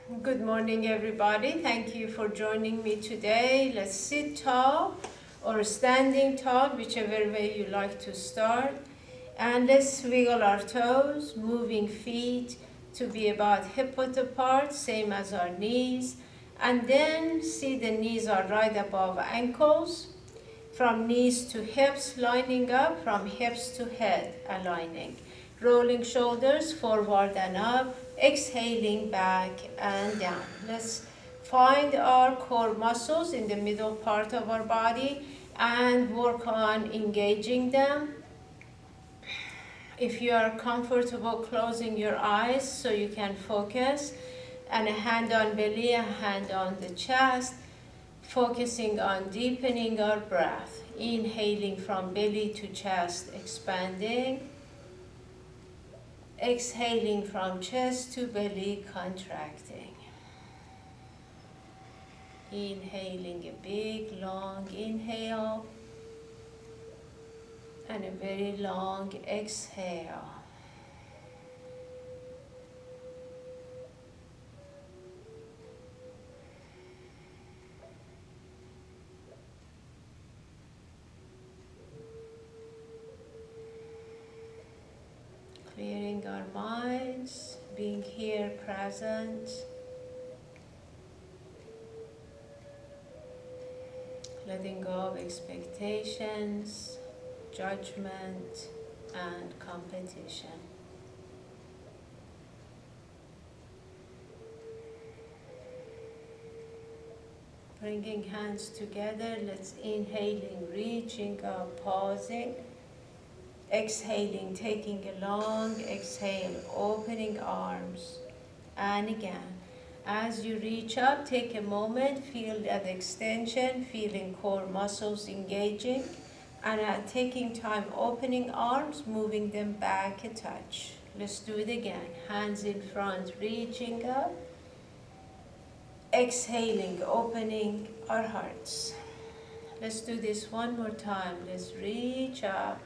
Good morning, everybody. Thank you for joining me today. Let's sit tall or standing tall, whichever way you like to start. And let's wiggle our toes, moving feet to be about hip-width apart, same as our knees. And then see the knees are right above ankles. From knees to hips, lining up, from hips to head, aligning. Rolling shoulders forward and up, exhaling back and down. Let's find our core muscles in the middle part of our body and work on engaging them. If you are comfortable closing your eyes so you can focus, and a hand on belly, a hand on the chest, focusing on deepening our breath. Inhaling from belly to chest, expanding. Exhaling from chest to belly, contracting. Inhaling a big, long inhale and a very long exhale. Clearing our minds, being here present. Letting go of expectations, judgment, and competition. Bringing hands together, let's inhaling, reaching up, pausing. Exhaling, taking a long exhale, opening arms. And again, as you reach up, take a moment, feel that extension, feeling core muscles engaging. And taking time, opening arms, moving them back a touch. Let's do it again. Hands in front, reaching up. Exhaling, opening our hearts. Let's do this one more time. Let's reach up.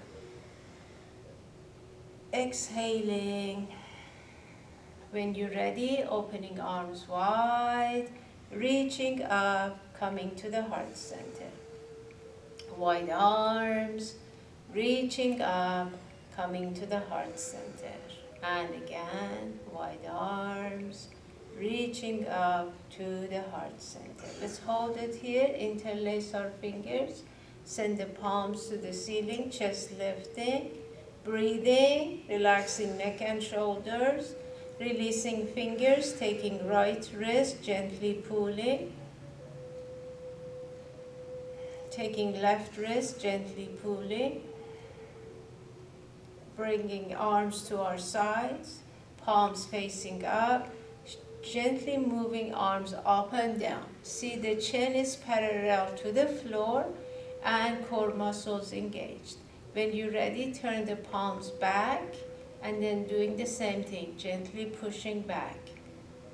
Exhaling. When you're ready, opening arms wide, reaching up, coming to the heart center. Wide arms, reaching up, coming to the heart center. And again, wide arms, reaching up to the heart center. Let's hold it here, interlace our fingers, send the palms to the ceiling, chest lifting. Breathing, relaxing neck and shoulders, releasing fingers, taking right wrist, gently pulling. Taking left wrist, gently pulling. Bringing arms to our sides, palms facing up, gently moving arms up and down. See the chin is parallel to the floor and core muscles engaged. When you're ready, turn the palms back and then doing the same thing, gently pushing back.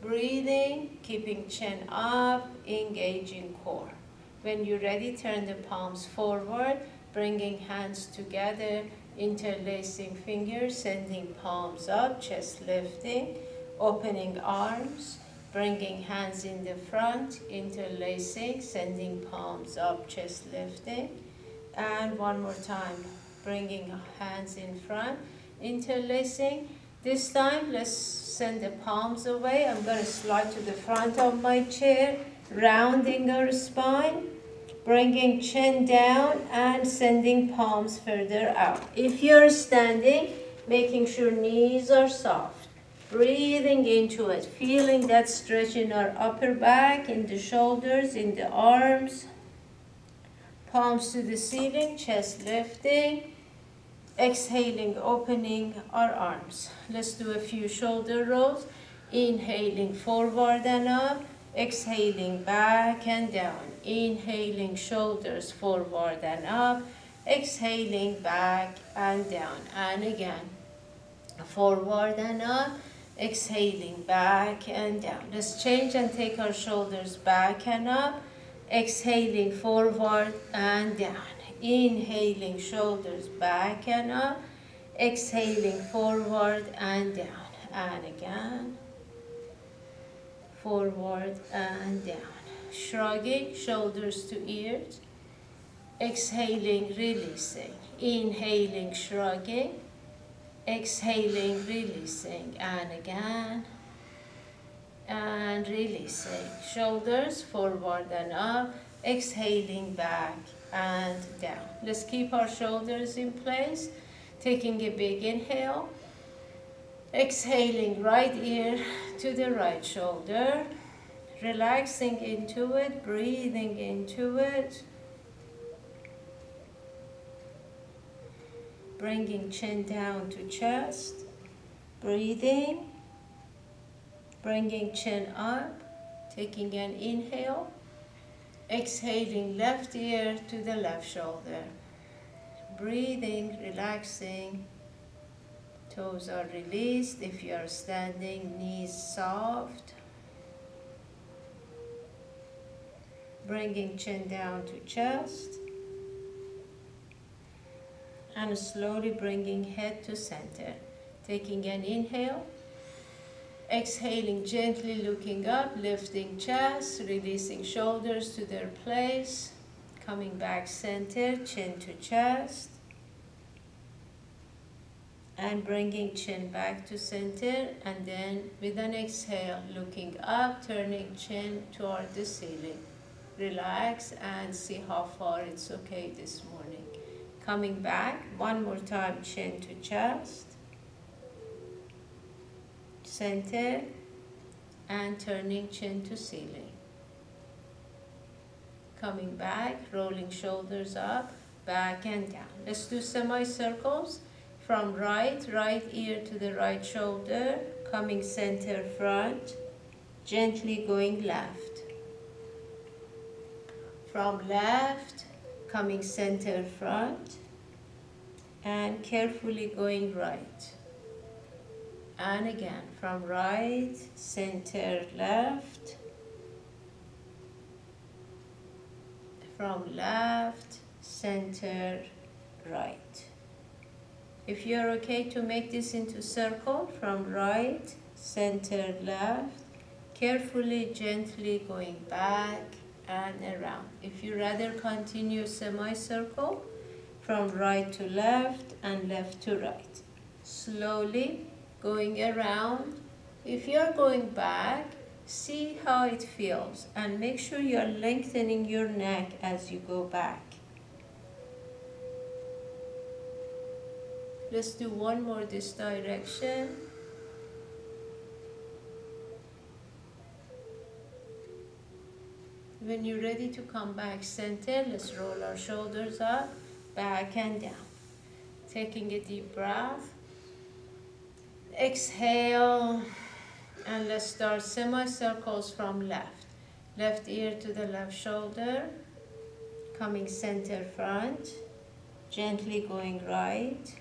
Breathing, keeping chin up, engaging core. When you're ready, turn the palms forward, bringing hands together, interlacing fingers, sending palms up, chest lifting, opening arms, bringing hands in the front, interlacing, sending palms up, chest lifting. And one more time. Bringing hands in front, interlacing. This time, let's send the palms away. I'm going to slide to the front of my chair, rounding our spine, bringing chin down and sending palms further out. If you're standing, making sure knees are soft. Breathing into it, feeling that stretch in our upper back, in the shoulders, in the arms. Palms to the ceiling, chest lifting. Exhaling, opening our arms. Let's do a few shoulder rolls. Inhaling forward and up. Exhaling back and down. Inhaling shoulders forward and up. Exhaling back and down. And again, forward and up. Exhaling back and down. Let's change and take our shoulders back and up. Exhaling forward and down. Inhaling shoulders back and up. Exhaling forward and down. And again. forward and down. Shrugging, shoulders to ears. Exhaling, releasing. Inhaling, shrugging. Exhaling, releasing. And again. And releasing. Shoulders forward and up. Exhaling back and down. Let's keep our shoulders in place. Taking a big inhale. Exhaling, right ear to the right shoulder. Relaxing into it, breathing into it. Bringing chin down to chest. Breathing. Bringing chin up. Taking an inhale. Exhaling, left ear to the left shoulder. Breathing, relaxing. Toes are released. If you are standing, knees soft. Bringing chin down to chest. And slowly bringing head to center. Taking an inhale. Exhaling, gently looking up, lifting chest, releasing shoulders to their place. Coming back center, chin to chest. And bringing chin back to center, and then with an exhale, looking up, turning chin toward the ceiling. Relax and see how far it's okay this morning. Coming back, one more time, chin to chest, center, and turning chin to ceiling. Coming back, rolling shoulders up, back and down. Let's do semicircles. From right ear to the right shoulder, coming center front, gently going left. From left, coming center front, and carefully going right. And again, from right, center left, from left, center right. If you're okay to make this into circle, from right, center, left, carefully, gently going back and around. If you rather continue semicircle, from right to left and left to right. Slowly going around. If you're going back, see how it feels and make sure you're lengthening your neck as you go back. Let's do one more this direction. When you're ready to come back center, let's roll our shoulders up, back and down. Taking a deep breath. Exhale, and let's start semicircles from left. Left ear to the left shoulder, coming center front, gently going right.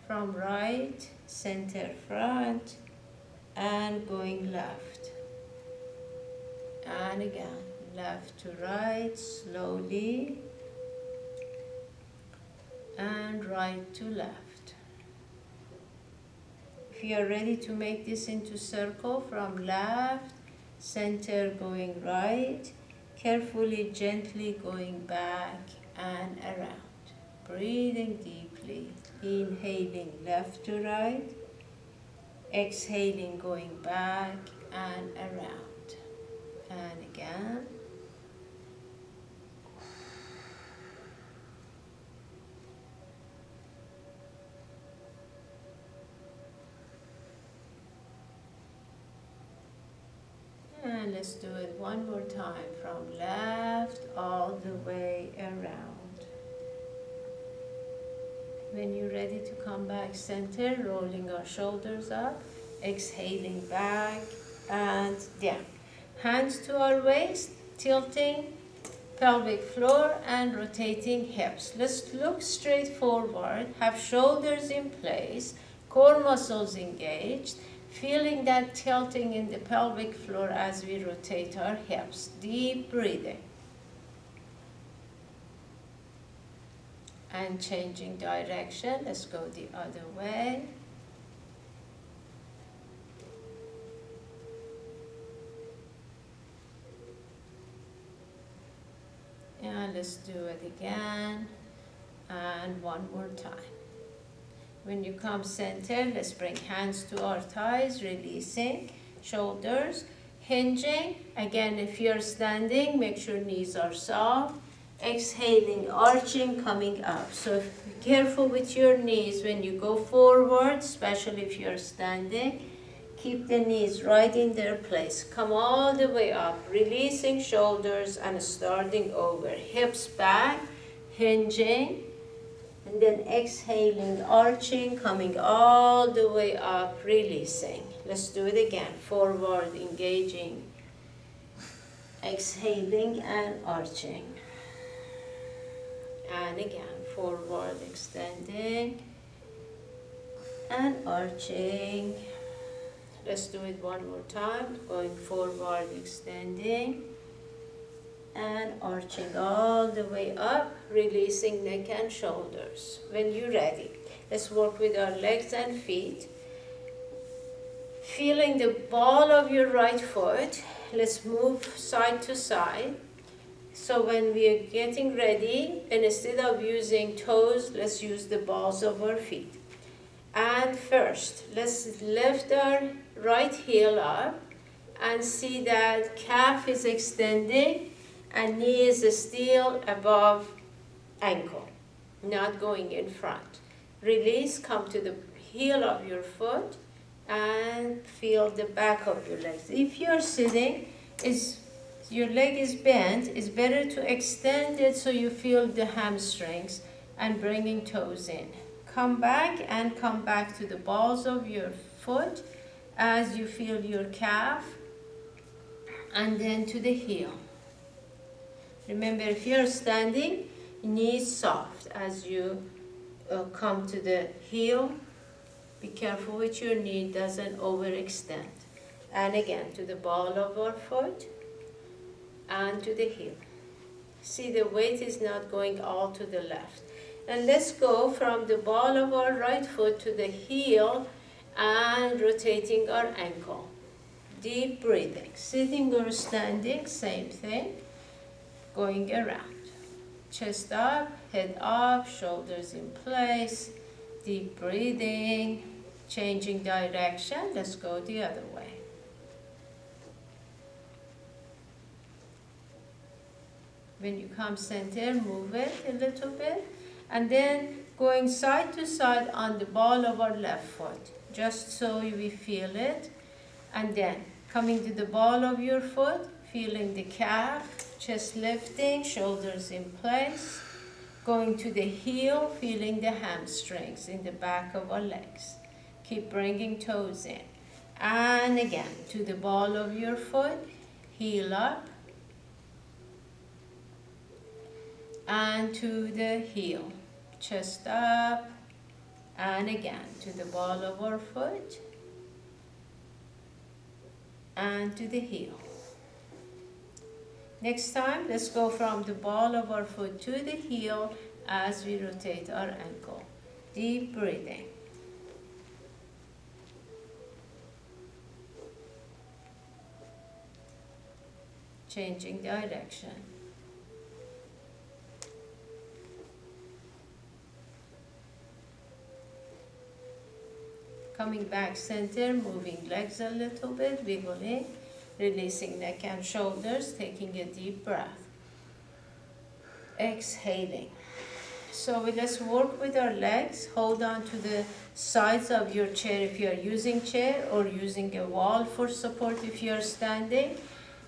From right, center front, and going left. And again, left to right, slowly, and right to left. If you are ready to make this into circle, from left, center going right, carefully, gently going back and around. Breathing deeply. Inhaling left to right, exhaling going back and around. And again. And let's do it one more time, from left all the way around. When you're ready to come back center, rolling our shoulders up, exhaling back and down. Hands to our waist, tilting pelvic floor and rotating hips. Let's look straight forward, have shoulders in place, core muscles engaged, feeling that tilting in the pelvic floor as we rotate our hips. Deep breathing. And changing direction, let's go the other way. And let's do it again. And one more time. When you come center, let's bring hands to our thighs, releasing, shoulders, hinging. Again, if you're standing, make sure knees are soft. Exhaling, arching, coming up. So be careful with your knees when you go forward, especially if you're standing. Keep the knees right in their place. Come all the way up, releasing shoulders and starting over. Hips back, hinging, and then exhaling, arching, coming all the way up, releasing. Let's do it again. Forward, engaging, exhaling and arching. And again, forward, extending and arching. Let's do it one more time. Going forward, extending and arching all the way up, releasing neck and shoulders. When you're ready, let's work with our legs and feet. Feeling the ball of your right foot, let's move side to side. So when we are getting ready, and instead of using toes, let's use the balls of our feet. And first, let's lift our right heel up and see that calf is extending and knee is still above ankle, not going in front. Release, come to the heel of your foot and feel the back of your legs. If you're sitting, your leg is bent, it's better to extend it so you feel the hamstrings and bringing toes in. Come back and come back to the balls of your foot as you feel your calf, and then to the heel. Remember, if you're standing, knees soft as you come to the heel. Be careful with your knee, doesn't overextend. And again, to the ball of our foot and to the heel. See, the weight is not going all to the left. And let's go from the ball of our right foot to the heel and rotating our ankle. Deep breathing. Sitting or standing, same thing. Going around. Chest up, head up, shoulders in place. Deep breathing. Changing direction. Let's go the other way. When you come center, move it a little bit. And then going side to side on the ball of our left foot, just so we feel it. And then coming to the ball of your foot, feeling the calf, chest lifting, shoulders in place. Going to the heel, feeling the hamstrings in the back of our legs. Keep bringing toes in. And again, to the ball of your foot, heel up. And to the heel, chest up, and again to the ball of our foot, and to the heel. Next time, let's go from the ball of our foot to the heel as we rotate our ankle. Deep breathing. Changing direction. Coming back center, moving legs a little bit, wiggling, releasing neck and shoulders, taking a deep breath. Exhaling. So let's work with our legs. Hold on to the sides of your chair if you are using chair, or using a wall for support if you are standing.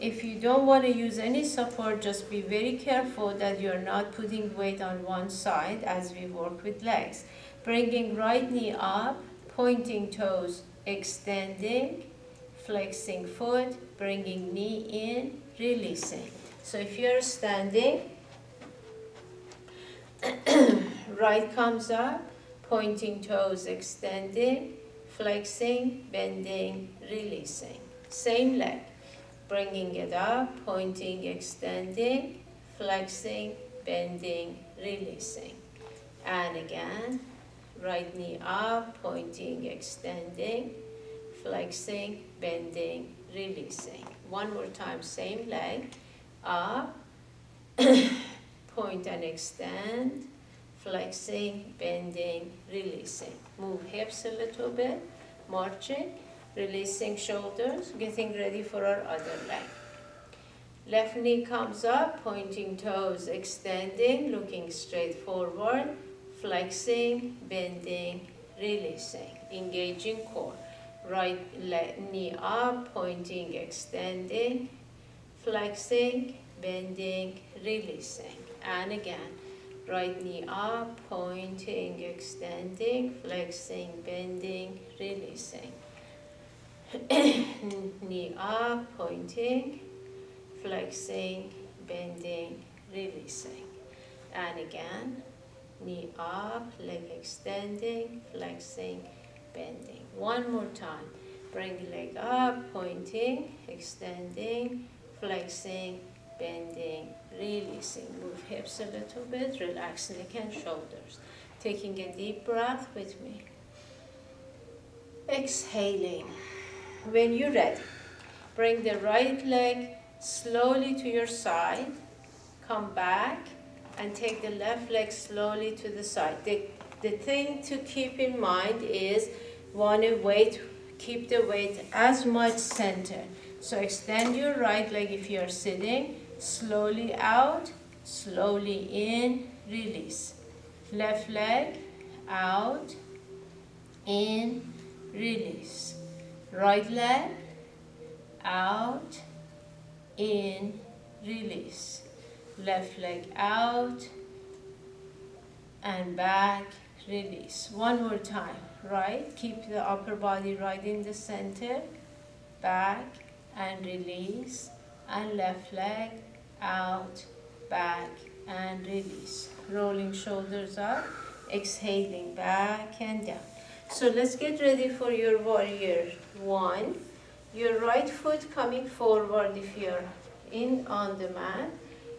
If you don't want to use any support, just be very careful that you're not putting weight on one side as we work with legs. Bringing right knee up, pointing toes, extending, flexing foot, bringing knee in, releasing. So if you're standing, right comes up, pointing toes, extending, flexing, bending, releasing. Same leg, bringing it up, pointing, extending, flexing, bending, releasing. And again, right knee up, pointing, extending, flexing, bending, releasing. One more time, same leg, up, point and extend, flexing, bending, releasing. Move hips a little bit, marching, releasing shoulders, getting ready for our other leg. Left knee comes up, pointing toes, extending, looking straight forward, flexing, bending, releasing, engaging core. Right knee up, pointing, extending, flexing, bending, releasing. And again, right knee up, pointing, extending, flexing, bending, releasing. Knee up, pointing, flexing, bending, releasing. And again, knee up, leg extending, flexing, bending. One more time. Bring leg up, pointing, extending, flexing, bending, releasing. Move hips a little bit, relax neck and shoulders. Taking a deep breath with me. Exhaling. When you're ready, bring the right leg slowly to your side. Come back and take the left leg slowly to the side. The thing to keep in mind is keep the weight as much center. So extend your right leg if you are sitting, slowly out, slowly in, release. Left leg out, in, release. Right leg out, in, release. Left leg out and back, release. One more time. Right, keep the upper body right in the center, back and release, and left leg out, back and release. Rolling shoulders up, exhaling back and down. So let's get ready for your warrior one. Your right foot coming forward if you're on the mat.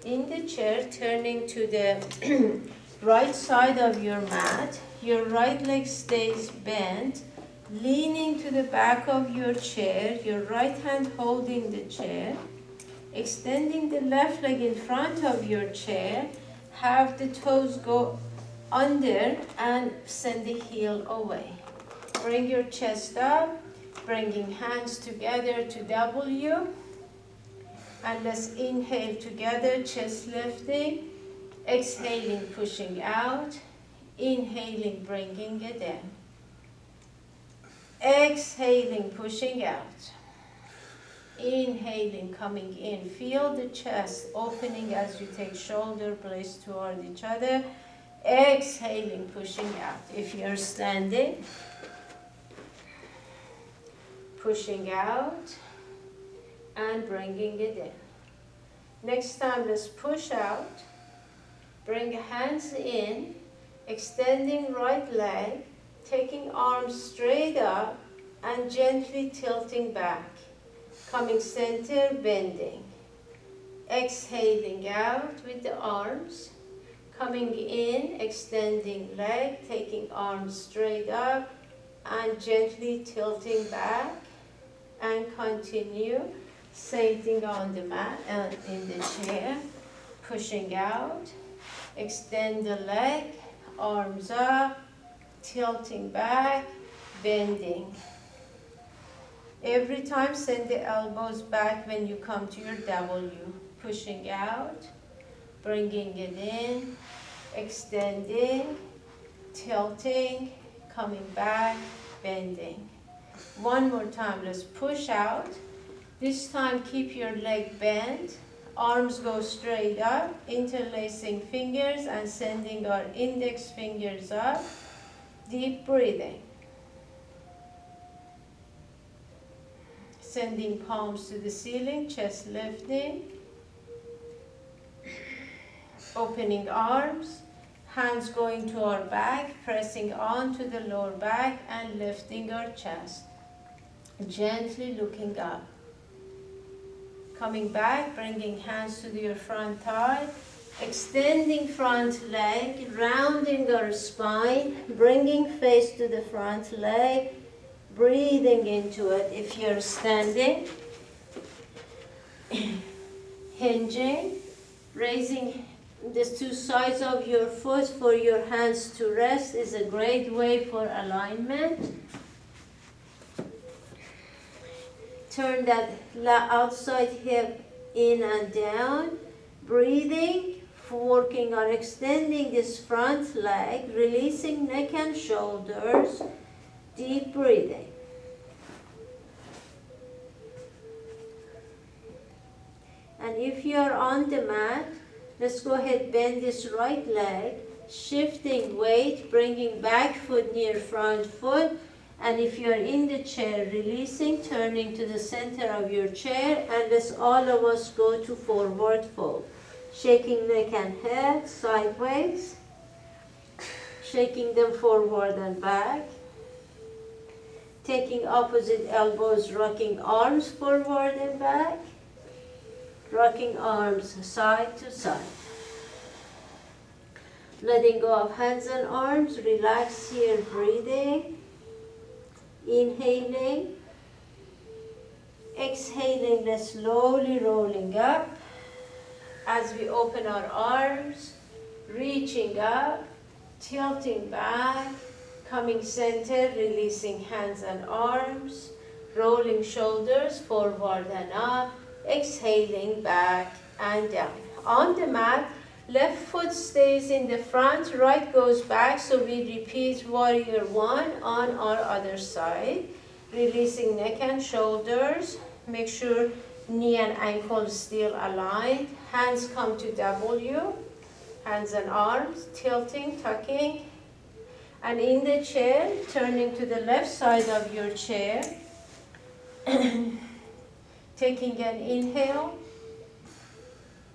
In the chair, turning to the right side of your mat. Your right leg stays bent, leaning to the back of your chair, your right hand holding the chair, extending the left leg in front of your chair, have the toes go under and send the heel away. Bring your chest up, bringing hands together to W, and let's inhale together, chest lifting, exhaling, pushing out, inhaling, bringing it in. Exhaling, pushing out. Inhaling, coming in. Feel the chest opening as you take shoulder blades toward each other. Exhaling, pushing out. If you're standing, pushing out and bringing it in. Next time, let's push out. Bring hands in. Extending right leg, taking arms straight up and gently tilting back. Coming center, bending. Exhaling out with the arms. Coming in, extending leg, taking arms straight up and gently tilting back. And continue. Same thing on the mat and in the chair. Pushing out. Extend the leg. Arms up, tilting back, bending. Every time send the elbows back when you come to your W. Pushing out, bringing it in, extending, tilting, coming back, bending. One more time, let's push out. This time keep your leg bent. Arms go straight up, interlacing fingers and sending our index fingers up. Deep breathing. Sending palms to the ceiling, chest lifting. Opening arms, hands going to our back, pressing onto the lower back and lifting our chest. Gently looking up. Coming back, bringing hands to your front thigh, extending front leg, rounding our spine, bringing face to the front leg, breathing into it if you're standing, hinging, raising the two sides of your foot for your hands to rest is a great way for alignment. Turn that outside hip in and down. Breathing, working on extending this front leg, releasing neck and shoulders. Deep breathing. And if you are on the mat, let's go ahead, bend this right leg, shifting weight, bringing back foot near front foot. And if you are in the chair, releasing, turning to the center of your chair, and let's all of us go to forward fold. Shaking neck and head sideways, shaking them forward and back. Taking opposite elbows, rocking arms forward and back. Rocking arms side to side. Letting go of hands and arms, relax here, breathing. Inhaling. Exhaling, let's slowly rolling up. As we open our arms, reaching up, tilting back, coming center, releasing hands and arms, rolling shoulders forward and up, exhaling back and down. On the mat, left foot stays in the front, right goes back, so we repeat warrior one on our other side. Releasing neck and shoulders, make sure knee and ankle still aligned. Hands come to W, hands and arms, tilting, tucking. And in the chair, turning to the left side of your chair. Taking an inhale.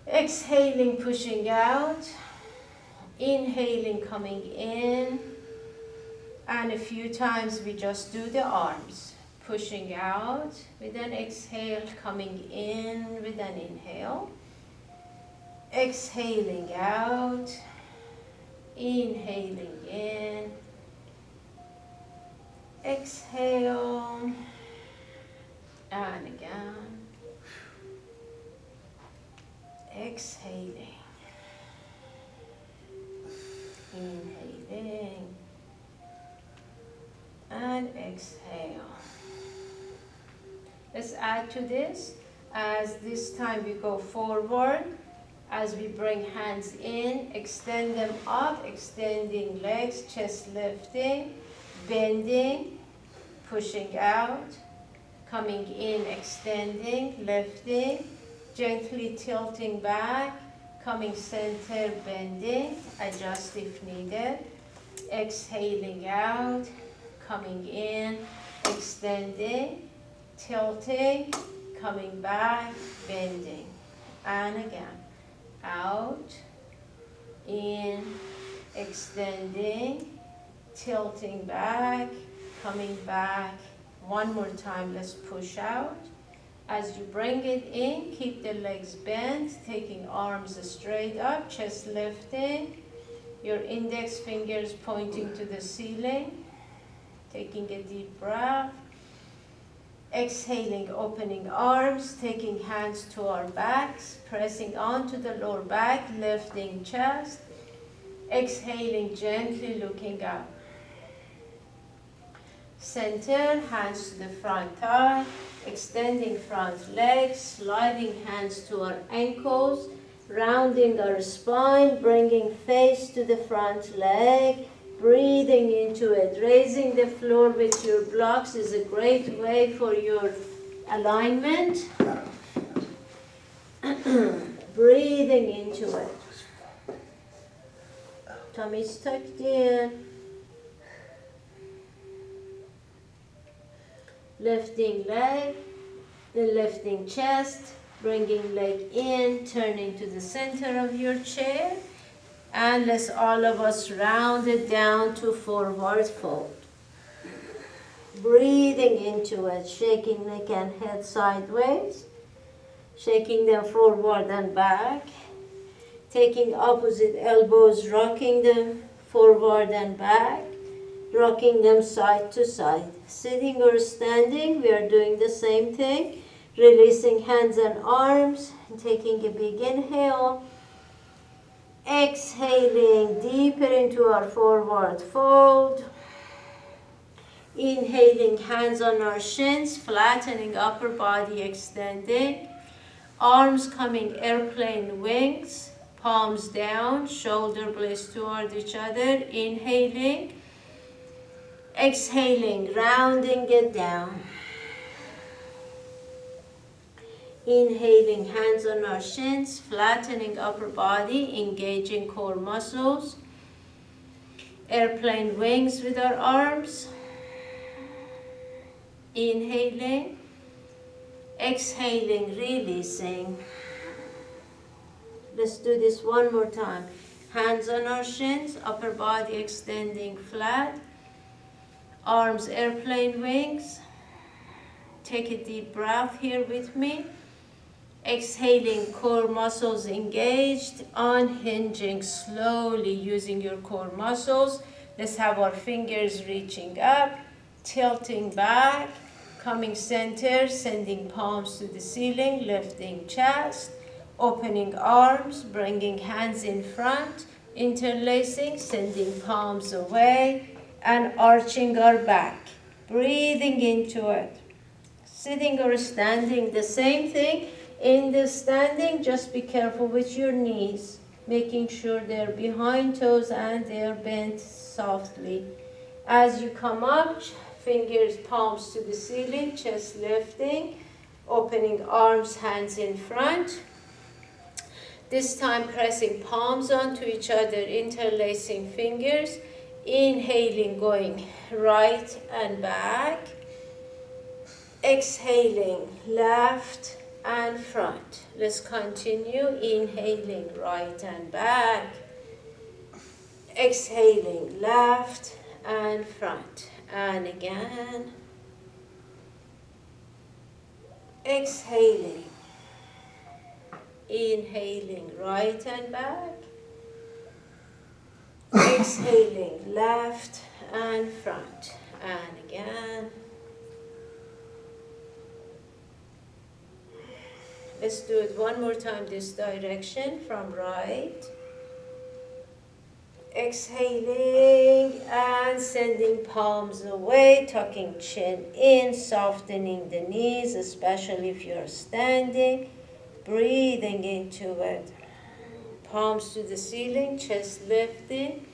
Exhaling, pushing out. Inhaling, coming in. And a few times we just do the arms. Pushing out with an exhale, coming in with an inhale. Exhaling out. Inhaling in. Exhale. And again. Exhaling. Inhaling. And exhale. Let's add to this. As this time we go forward, as we bring hands in, extend them up, extending legs, chest lifting, bending, pushing out, coming in, extending, lifting, gently tilting back, coming center, bending, adjust if needed, exhaling out, coming in, extending, tilting, coming back, bending, and again, out, in, extending, tilting back, coming back. One more time, let's push out. As you bring it in, keep the legs bent, taking arms straight up, chest lifting, your index fingers pointing to the ceiling, taking a deep breath. Exhaling, opening arms, taking hands to our backs, pressing onto the lower back, lifting chest. Exhaling, gently looking up. Center, hands to the front thigh, extending front legs, sliding hands to our ankles, rounding our spine, bringing face to the front leg, breathing into it. Raising the floor with your blocks is a great way for your alignment. Breathing into it. Tummy's tucked in. Lifting leg, then lifting chest, bringing leg in, turning to the center of your chair. And let's all of us round it down to forward fold. Breathing into it, shaking neck and head sideways, shaking them forward and back, taking opposite elbows, rocking them forward and back, rocking them side to side. Sitting or standing, we are doing the same thing, releasing hands and arms, and taking a big inhale. Exhaling deeper into our forward fold. Inhaling, hands on our shins, flattening upper body, extending. Arms coming airplane wings, palms down, shoulder blades toward each other. Inhaling. Exhaling, rounding it down. Inhaling, hands on our shins, flattening upper body, engaging core muscles. Airplane wings with our arms. Inhaling. Exhaling, releasing. Let's do this one more time. Hands on our shins, upper body extending flat. Arms airplane wings. Take a deep breath here with me. Exhaling, core muscles engaged, unhinging slowly using your core muscles. Let's have our fingers reaching up, tilting back, coming center, sending palms to the ceiling, lifting chest, opening arms, bringing hands in front, interlacing, sending palms away, and arching our back. Breathing into it. Sitting or standing, the same thing. In the standing, just be careful with your knees, making sure they're behind toes and they're bent softly. As you come up, fingers, palms to the ceiling, chest lifting, opening arms, hands in front. This time pressing palms onto each other, interlacing fingers. Inhaling, going right and back. Exhaling, left and front. Let's continue. Inhaling, right and back. Exhaling, left and front. And again. Exhaling. Inhaling, right and back. Exhaling, left and front. And again. Let's do it one more time this direction from right. Exhaling and sending palms away, tucking chin in, softening the knees, especially if you're standing. Breathing into it. Palms to the ceiling, chest lifting.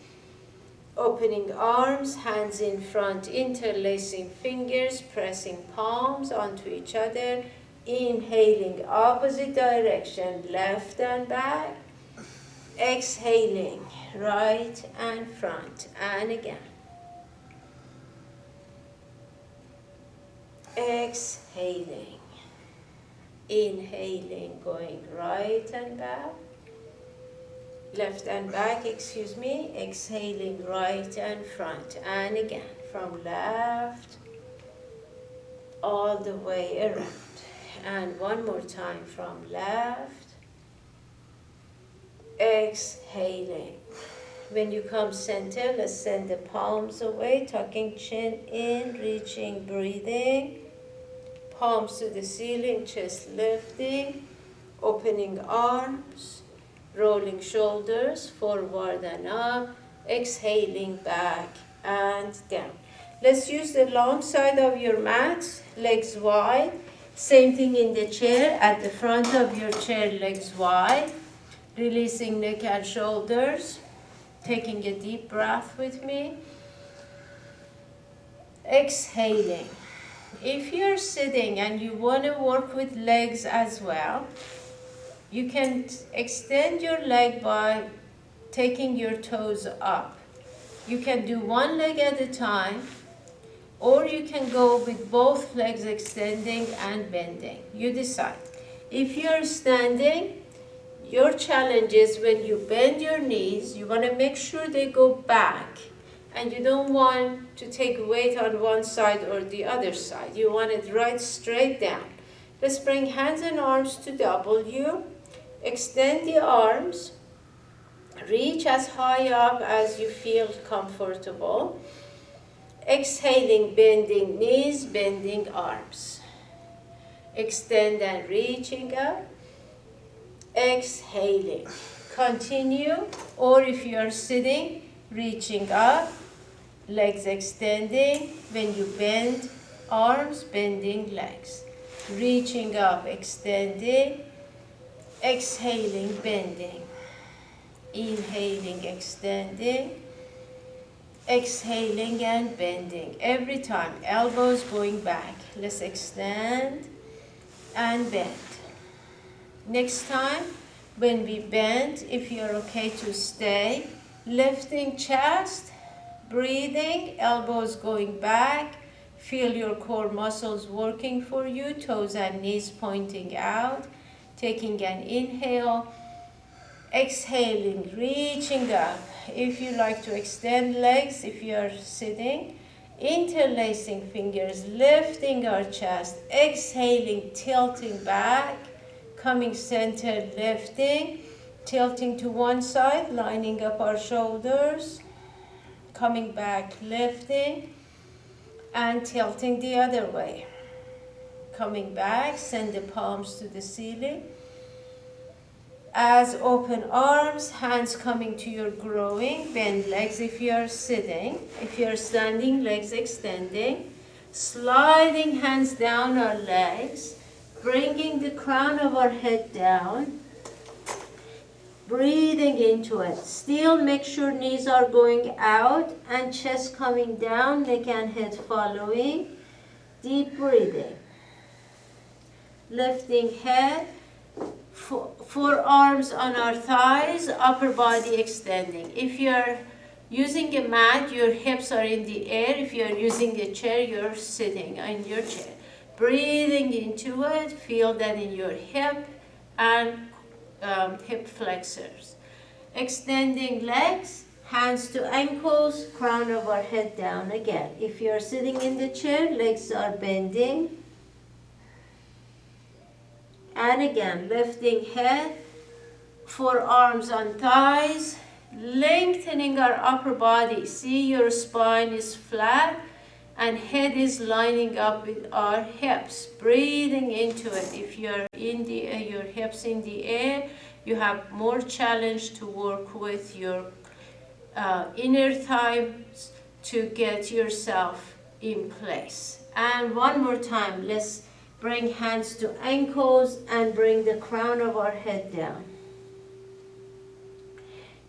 Opening arms, hands in front, interlacing fingers, pressing palms onto each other. Inhaling, opposite direction, left and back. Exhaling, right and front. And again. Exhaling. Inhaling, going right and back. Left and back, exhaling right and front. And again, from left all the way around. And one more time from left. Exhaling. When you come center, let's send the palms away, tucking chin in, reaching, breathing. Palms to the ceiling, chest lifting, opening arms, rolling shoulders forward and up, exhaling back and down. Let's use the long side of your mat, legs wide. Same thing in the chair, at the front of your chair, legs wide. Releasing neck and shoulders, taking a deep breath with me. Exhaling. If you're sitting and you want to work with legs as well, you can extend your leg by taking your toes up. You can do one leg at a time, or you can go with both legs extending and bending. You decide. If you're standing, your challenge is when you bend your knees, you want to make sure they go back. And you don't want to take weight on one side or the other side. You want it right straight down. Let's bring hands and arms to W. Extend the arms. Reach as high up as you feel comfortable. Exhaling, bending knees, bending arms. Extend and reaching up. Exhaling. Continue, or if you are sitting, reaching up, legs extending. When you bend arms, bending legs. Reaching up, extending, exhaling, bending. Inhaling, extending, exhaling and bending. Every time, elbows going back. Let's extend and bend. Next time, when we bend, if you're okay to stay, lifting chest, breathing, elbows going back, feel your core muscles working for you, toes and knees pointing out, taking an inhale, exhaling, reaching up. If you like to extend legs, if you are sitting, interlacing fingers, lifting our chest, exhaling, tilting back, coming centered, lifting, tilting to one side, lining up our shoulders, coming back, lifting, and tilting the other way. Coming back, send the palms to the ceiling. As open arms, hands coming to your growing, bend legs if you are sitting. If you are standing, legs extending. Sliding hands down our legs, bringing the crown of our head down. Breathing into it. Still make sure knees are going out and chest coming down, neck and head following. Deep breathing. Lifting head. Forearms on our thighs, upper body extending. If you're using a mat, your hips are in the air. If you're using a chair, you're sitting in your chair. Breathing into it, feel that in your hip and hip flexors. Extending legs, hands to ankles, crown of our head down again. If you're sitting in the chair, legs are bending. And again, lifting head, forearms on thighs, lengthening our upper body. See, your spine is flat and head is lining up with our hips. Breathing into it. If you're in the your hips in the air, you have more challenge to work with your inner thighs to get yourself in place. And one more time, let's bring hands to ankles and bring the crown of our head down.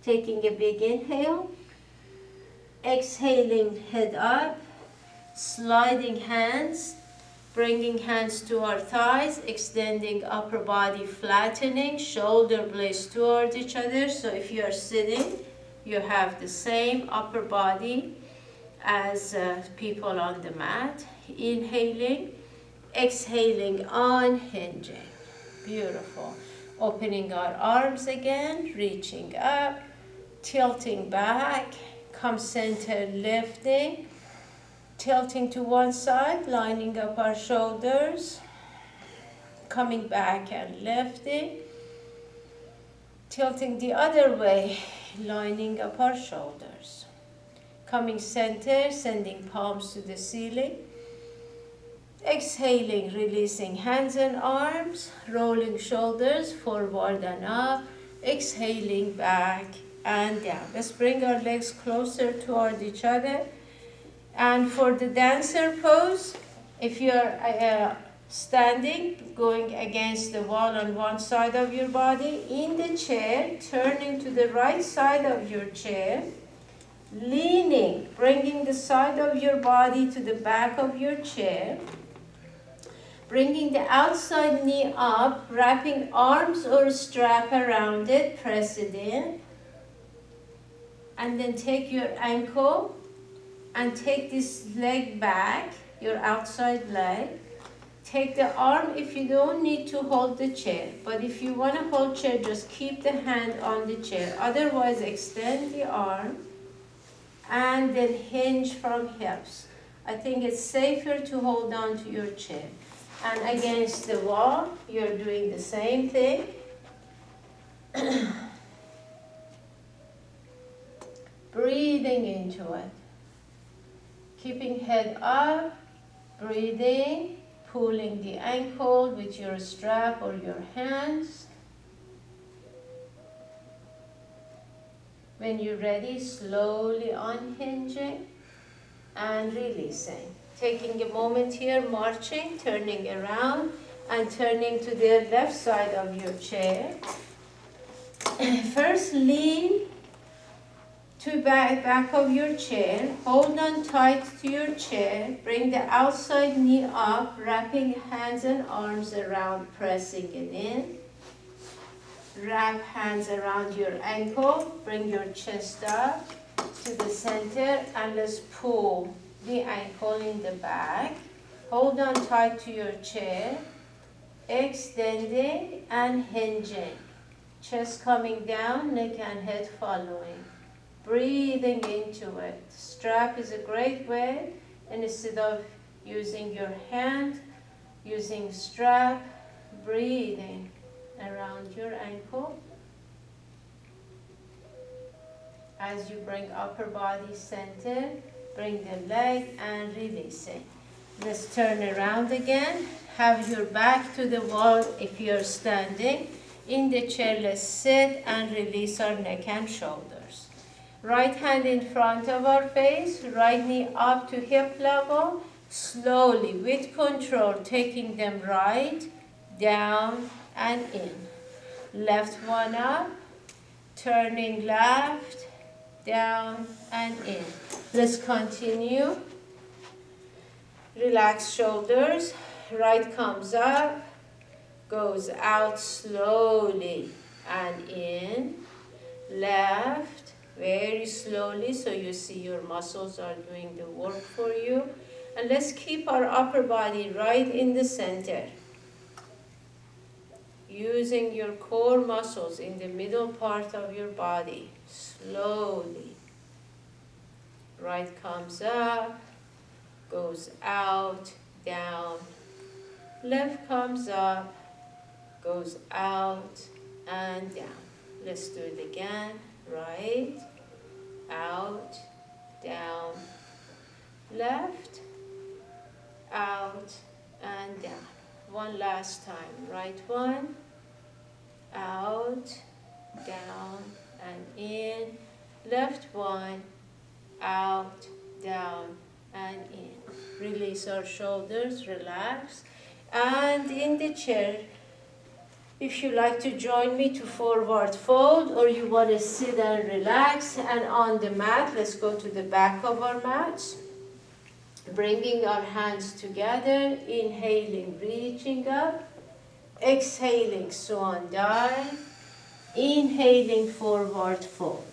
Taking a big inhale. Exhaling, head up. Sliding hands. Bringing hands to our thighs. Extending upper body, flattening. Shoulder blades toward each other. So if you are sitting, you have the same upper body as people on the mat. Inhaling. Exhaling, unhinging. Beautiful. Opening our arms again, reaching up, tilting back, come center, lifting, tilting to one side, lining up our shoulders, coming back and lifting, tilting the other way, lining up our shoulders, coming center, sending palms to the ceiling. Exhaling, releasing hands and arms, rolling shoulders forward and up, exhaling back and down. Let's bring our legs closer toward each other. And for the dancer pose, if you're standing, going against the wall on one side of your body, in the chair, turning to the right side of your chair, leaning, bringing the side of your body to the back of your chair, bringing the outside knee up, wrapping arms or strap around it, press it in. And then take your ankle and take this leg back, your outside leg. Take the arm if you don't need to hold the chair. But if you want to hold chair, just keep the hand on the chair. Otherwise, extend the arm and then hinge from hips. I think it's safer to hold on to your chair. And against the wall, you're doing the same thing. Breathing into it. Keeping head up, breathing, pulling the ankle with your strap or your hands. When you're ready, slowly unhinging and releasing. Taking a moment here, marching, turning around and turning to the left side of your chair. First, lean to back of your chair. Hold on tight to your chair. Bring the outside knee up, wrapping hands and arms around, pressing it in. Wrap hands around your ankle. Bring your chest up to the center and let's pull the ankle in the back. Hold on tight to your chair. Extending and hinging. Chest coming down, neck and head following. Breathing into it. Strap is a great way, and instead of using your hand, using strap, breathing around your ankle. As you bring upper body center, bring the leg and release it. Let's turn around again. Have your back to the wall if you're standing. In the chair, let's sit and release our neck and shoulders. Right hand in front of our face, right knee up to hip level. Slowly, with control, taking them right, down, and in. Left one up, turning left, down, and in. Let's continue. Relax shoulders. Right comes up, goes out slowly and in. Left, very slowly, so you see your muscles are doing the work for you. And let's keep our upper body right in the center. Using your core muscles in the middle part of your body. Slowly. Right comes up, goes out, down. Left comes up, goes out and down. Let's do it again. Right, out, down. Left, out and down. One last time. Right one, out, down and in. Left one, out, down and in. Release our shoulders, relax. And in the chair, if you like to join me to forward fold or you want to sit and relax, and on the mat, let's go to the back of our mats. Bringing our hands together, inhaling, reaching up, exhaling, swan dive, inhaling, forward fold.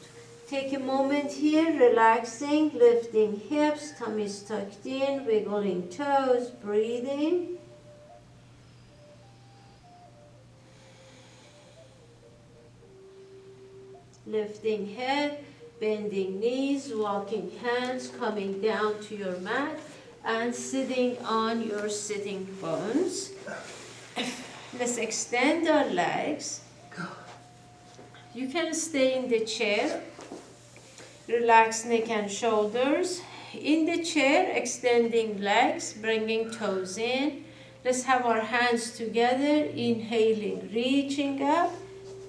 Take a moment here, relaxing, lifting hips, tummy is tucked in, wiggling toes, breathing. Lifting head, bending knees, walking hands, coming down to your mat, and sitting on your sitting bones. Let's extend our legs. You can stay in the chair. Relax neck and shoulders. In the chair, extending legs, bringing toes in. Let's have our hands together, inhaling, reaching up.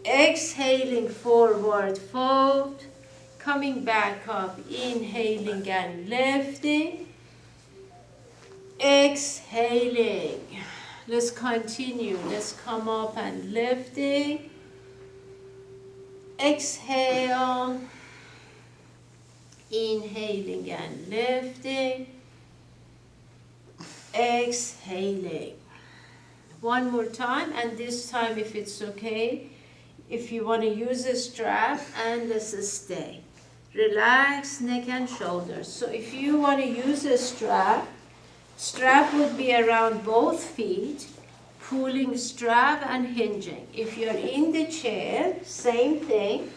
Exhaling, forward fold, coming back up, inhaling and lifting, exhaling. Let's continue. Let's come up and lifting, exhale, inhaling and lifting, exhaling. One more time, and this time, if it's okay, if you want to use a strap, and let's stay. Relax neck and shoulders. So if you want to use a strap would be around both feet, pulling strap and hinging. If you're in the chair, same thing.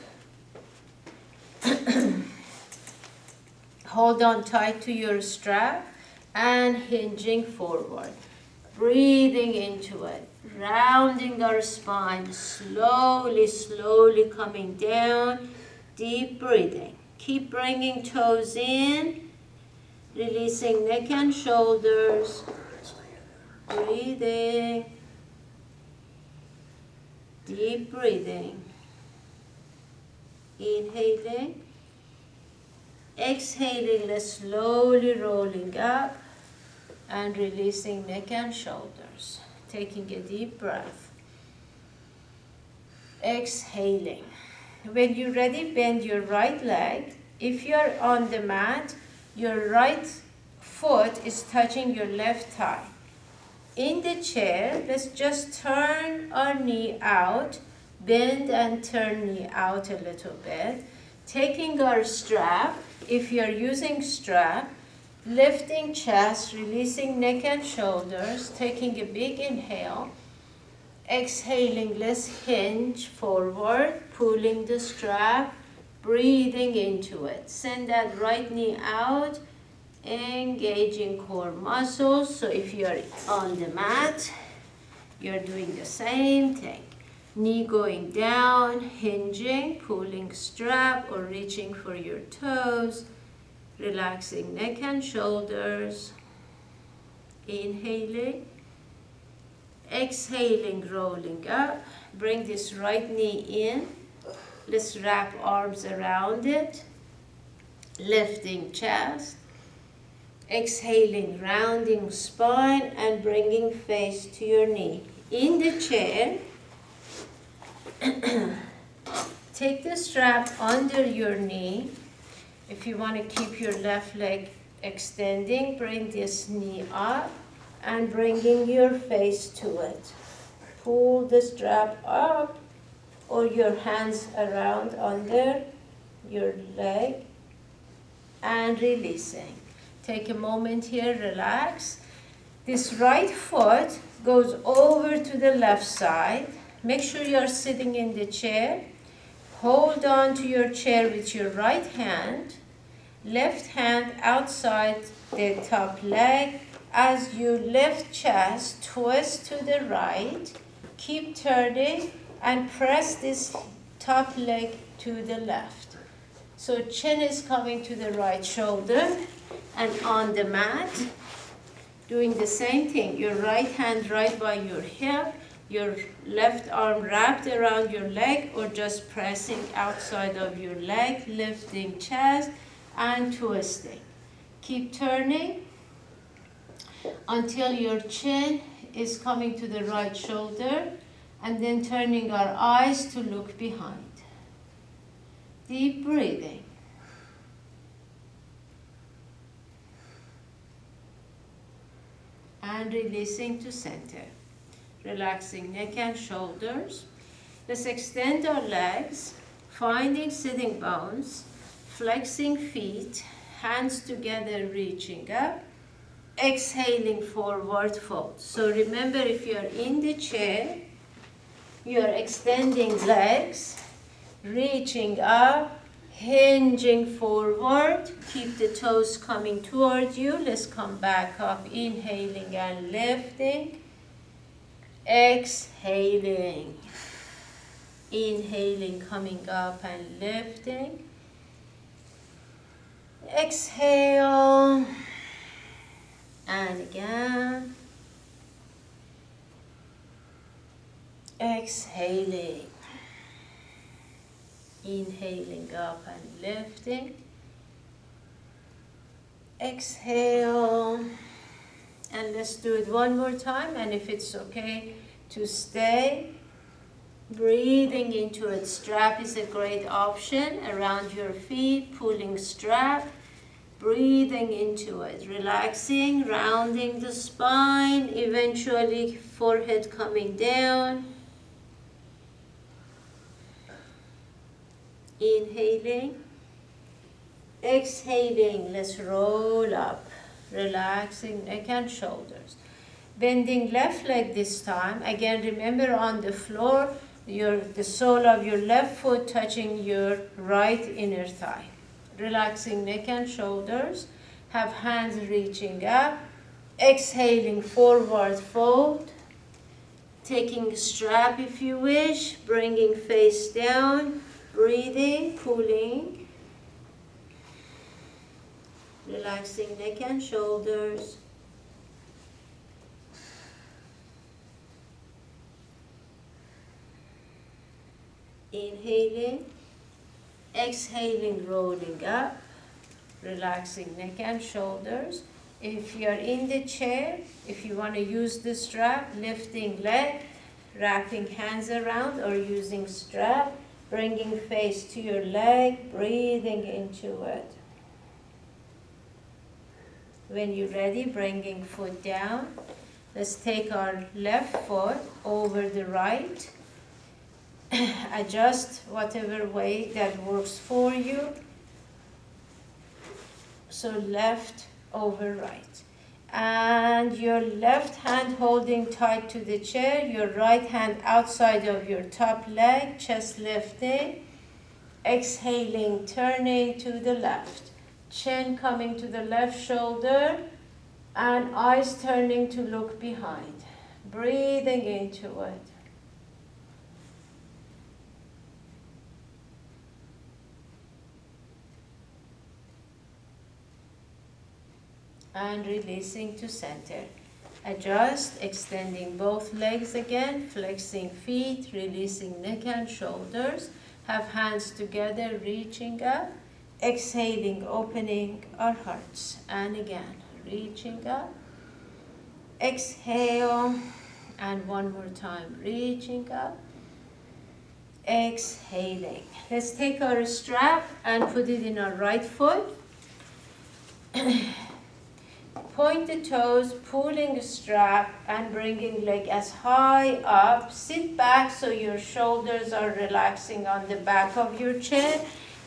Hold on tight to your strap and hinging forward. Breathing into it. Rounding our spine, slowly, slowly coming down, deep breathing. Keep bringing toes in, releasing neck and shoulders, breathing, deep breathing. Inhaling. Exhaling, let's slowly rolling up and releasing neck and shoulders. Taking a deep breath. Exhaling. When you're ready, bend your right leg. If you're on the mat, your right foot is touching your left thigh. In the chair, let's just turn our knee out, bend and turn knee out a little bit. Taking our strap, if you're using strap, lifting chest, releasing neck and shoulders, taking a big inhale. Exhaling, let's hinge forward, pulling the strap, breathing into it. Send that right knee out, engaging core muscles. So if you're on the mat, you're doing the same thing. Knee going down, hinging, pulling strap or reaching for your toes, relaxing neck and shoulders. Inhaling. Exhaling, rolling up. Bring this right knee in. Let's wrap arms around it. Lifting chest. Exhaling, rounding spine and bringing face to your knee. In the chair, take the strap under your knee. If you want to keep your left leg extending, bring this knee up and bringing your face to it. Pull the strap up or your hands around under your leg and releasing. Take a moment here, relax. This right foot goes over to the left side. Make sure you're sitting in the chair. Hold on to your chair with your right hand. Left hand outside the top leg. As you lift chest, twist to the right. Keep turning and press this top leg to the left. So chin is coming to the right shoulder and on the mat, doing the same thing. Your right hand right by your hip, your left arm wrapped around your leg or just pressing outside of your leg, lifting chest and twisting. Keep turning until your chin is coming to the right shoulder and then turning our eyes to look behind. Deep breathing. And releasing to center. Relaxing neck and shoulders. Let's extend our legs, finding sitting bones, flexing feet, hands together reaching up, exhaling forward fold. So remember, if you're in the chair, you're extending legs, reaching up, hinging forward. Keep the toes coming toward you. Let's come back up, inhaling and lifting. Exhaling. Inhaling, coming up and lifting. Exhale. And again. Exhaling. Inhaling up and lifting. Exhale. And let's do it one more time. And if it's okay to stay, breathing into it. Strap is a great option around your feet, pulling strap, breathing into it, relaxing, rounding the spine, eventually forehead coming down. Inhaling, exhaling, let's roll up, relaxing neck and shoulders. Bending left leg this time. Again, remember on the floor, the sole of your left foot touching your right inner thigh. Relaxing neck and shoulders. Have hands reaching up. Exhaling, forward fold. Taking strap if you wish. Bringing face down. Breathing, pulling. Relaxing neck and shoulders. Inhaling, Exhaling, rolling up, relaxing neck and shoulders. If you're in the chair, if you want to use the strap, lifting leg, wrapping hands around or using strap, bringing face to your leg, breathing into it. When you're ready, bringing foot down. Let's take our left foot over the right. Adjust whatever way that works for you. So left over right. And your left hand holding tight to the chair, your right hand outside of your top leg, chest lifting. Exhaling, turning to the left. Chin coming to the left shoulder and eyes turning to look behind. Breathing into it. And releasing to center. Adjust, extending both legs again, flexing feet, releasing neck and shoulders. Have hands together, reaching up. Exhaling, opening our hearts. And again, reaching up. Exhale. And one more time, reaching up. Exhaling. Let's take our strap and put it in our right foot. Point the toes, pulling the strap and bringing leg as high up. Sit back so your shoulders are relaxing on the back of your chair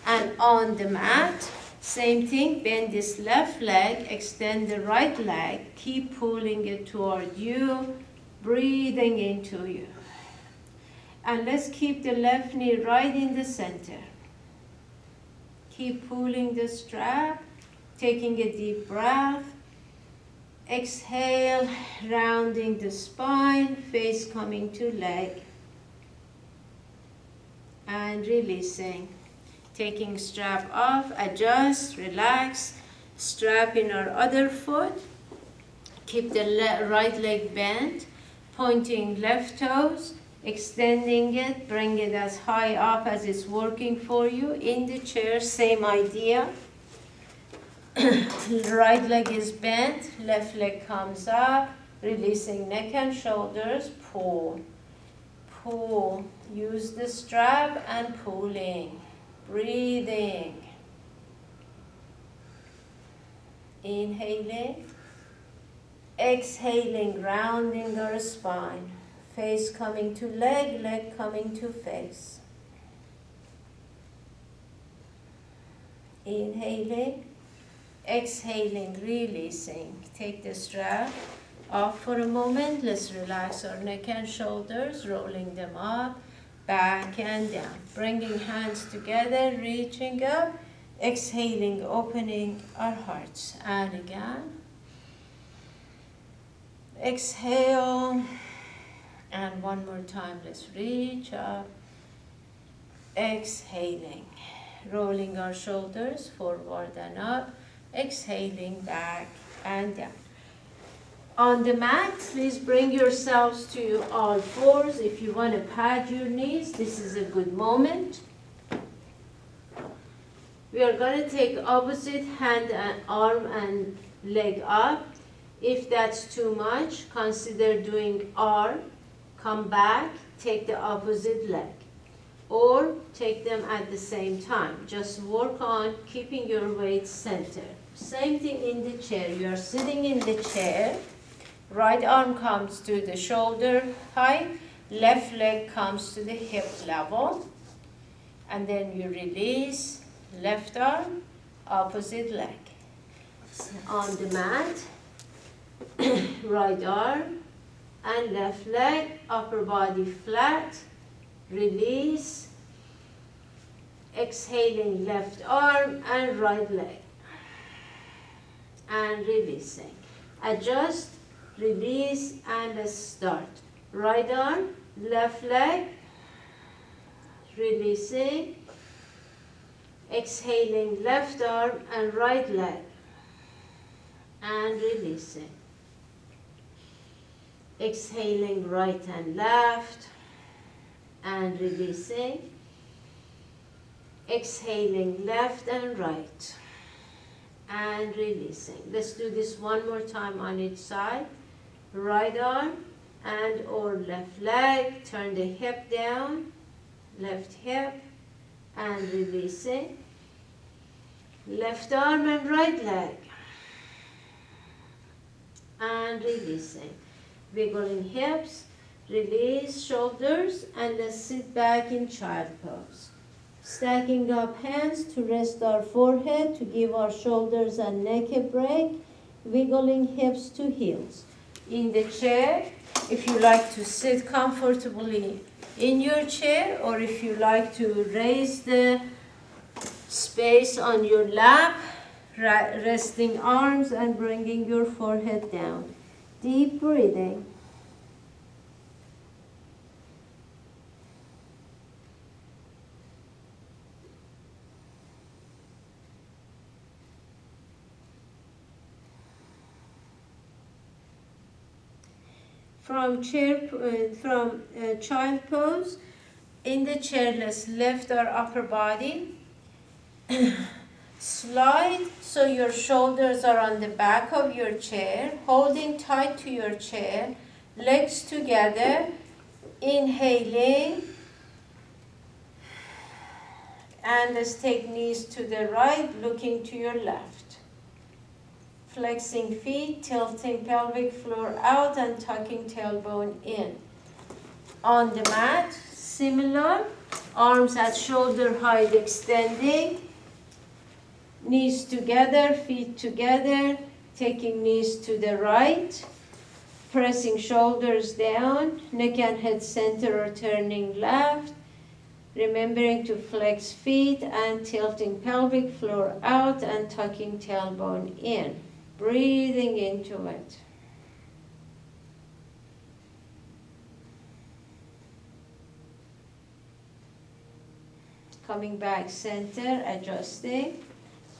and on the mat. Same thing, bend this left leg, extend the right leg, keep pulling it toward you, breathing into you. And let's keep the left knee right in the center. Keep pulling the strap, taking a deep breath. Exhale, rounding the spine, face coming to leg. And releasing. Taking strap off, adjust, relax. Strap in our other foot. Keep the right leg bent, pointing left toes, extending it, bring it as high up as it's working for you. In the chair, same idea. Right leg is bent, left leg comes up, releasing neck and shoulders, pull, pull. Use the strap and pulling, breathing. Inhaling, exhaling, rounding our spine, face coming to leg, leg coming to face. Inhaling, exhaling, releasing. Take the strap off for a moment. Let's relax our neck and shoulders, rolling them up, back and down. Bringing hands together, reaching up, exhaling, opening our hearts. And again. Exhale. And one more time, let's reach up. Exhaling. Rolling our shoulders forward and up. Exhaling, back and down. On the mat, please bring yourselves to all fours. If you want to pad your knees, this is a good moment. We are going to take opposite hand and arm and leg up. If that's too much, consider doing arm, come back, take the opposite leg. Or take them at the same time. Just work on keeping your weight centered. Same thing in the chair. You are sitting in the chair. Right arm comes to the shoulder height. Left leg comes to the hip level. And then you release. Left arm, opposite leg. On the mat, right arm and left leg, upper body flat. Release. Exhaling, left arm and right leg. And releasing. Adjust, release, and let's start. Right arm, left leg. Releasing. Exhaling, left arm and right leg. And releasing. Exhaling, right and left. And releasing. Exhaling left and right. And releasing. Let's do this one more time on each side. Right arm and or left leg. Turn the hip down. Left hip. And releasing. Left arm and right leg. And releasing. Wiggling hips. Release shoulders. And let's sit back in child pose. Stacking up hands to rest our forehead, to give our shoulders and neck a break. Wiggling hips to heels. In the chair, if you like to sit comfortably in your chair, or if you like to raise the space on your lap, resting arms and bringing your forehead down. Deep breathing. From child pose, in the chair, let's lift our upper body. Slide so your shoulders are on the back of your chair, holding tight to your chair, legs together, inhaling. And let's take knees to the right, looking to your left. Flexing feet, tilting pelvic floor out and tucking tailbone in. On the mat, similar, arms at shoulder height extending, knees together, feet together, taking knees to the right, pressing shoulders down, neck and head center or turning left, remembering to flex feet and tilting pelvic floor out and tucking tailbone in. Breathing into it. Coming back center, adjusting.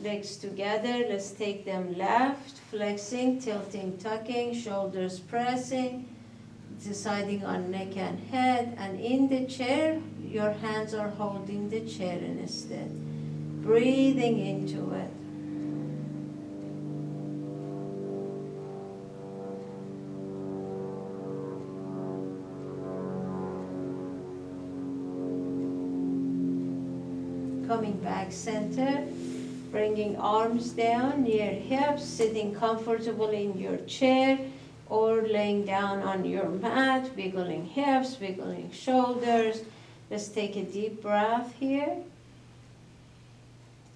Legs together, let's take them left, flexing, tilting, tucking, shoulders pressing, deciding on neck and head. And in the chair, your hands are holding the chair instead. Breathing into it. Coming back center, bringing arms down near hips, sitting comfortably in your chair or laying down on your mat, wiggling hips, wiggling shoulders. Let's take a deep breath here.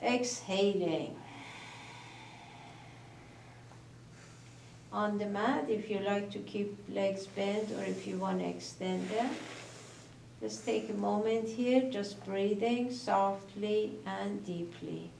Exhaling. On the mat, if you like to keep legs bent or if you want to extend them. Let's take a moment here, just breathing softly and deeply.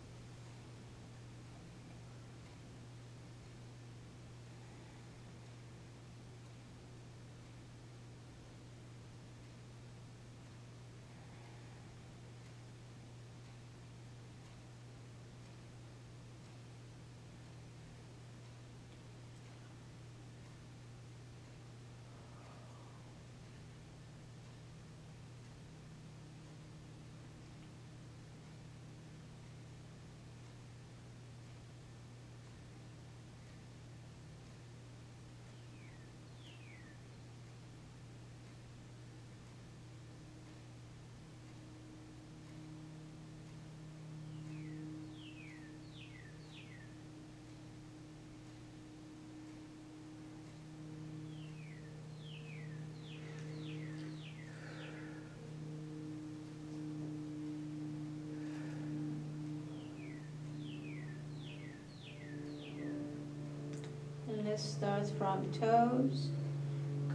Let's start from toes,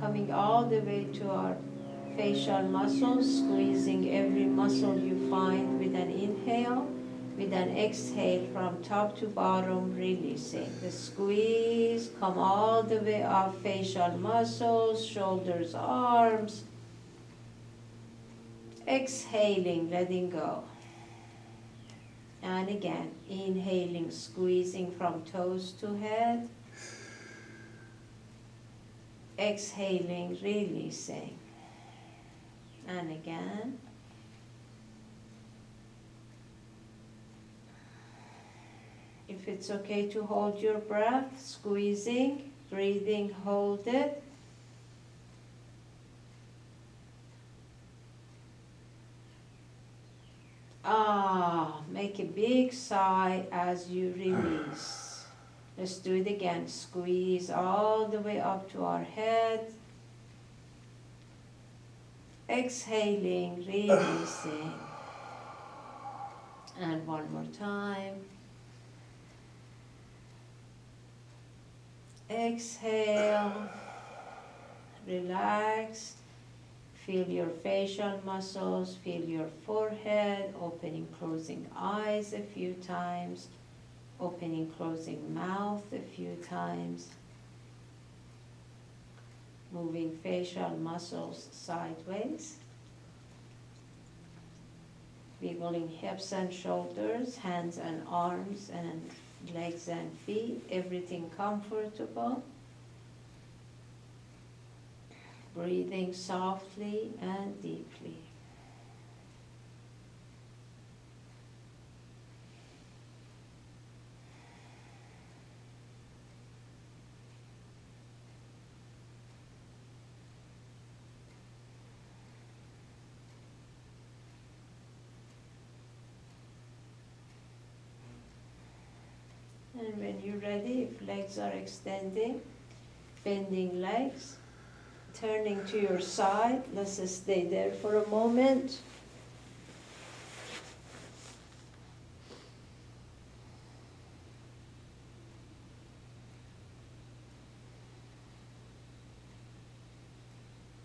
coming all the way to our facial muscles, squeezing every muscle you find with an inhale, with an exhale from top to bottom, releasing. The squeeze, come all the way up, facial muscles, shoulders, arms. Exhaling, letting go. And again, inhaling, squeezing from toes to head. Exhaling, releasing. And again. if it's okay to hold your breath, squeezing, breathing, hold it. Make a big sigh as you release. Let's do it again. Squeeze all the way up to our head. Exhaling, releasing. And one more time. Exhale, relax. Feel your facial muscles, feel your forehead, opening, closing eyes a few times, opening, closing mouth a few times, moving facial muscles sideways, wiggling hips and shoulders, hands and arms and legs and feet, everything comfortable. Breathing softly and deeply. And when you're ready, if legs are extending, bending legs, turning to your side, let's just stay there for a moment.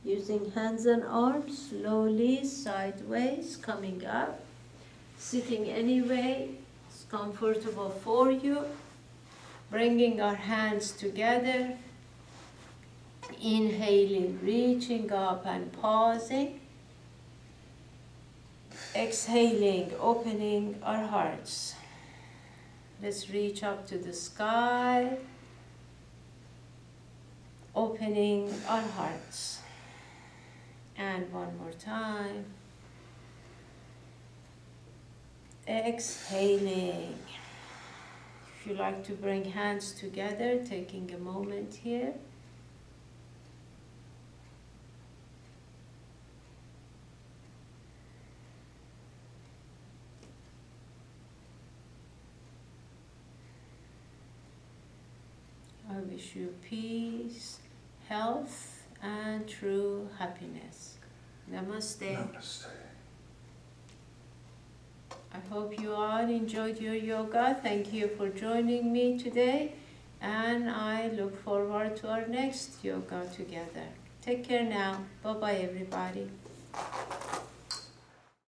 Using hands and arms, slowly sideways, coming up, sitting any way it's comfortable for you, bringing our hands together. Inhaling, reaching up and pausing. Exhaling, opening our hearts. Let's reach up to the sky. Opening our hearts. And one more time. Exhaling. If you like to bring hands together, taking a moment here. I wish you peace, health, and true happiness. Namaste. Namaste. I hope you all enjoyed your yoga. Thank you for joining me today. And I look forward to our next yoga together. Take care now. Bye-bye, everybody.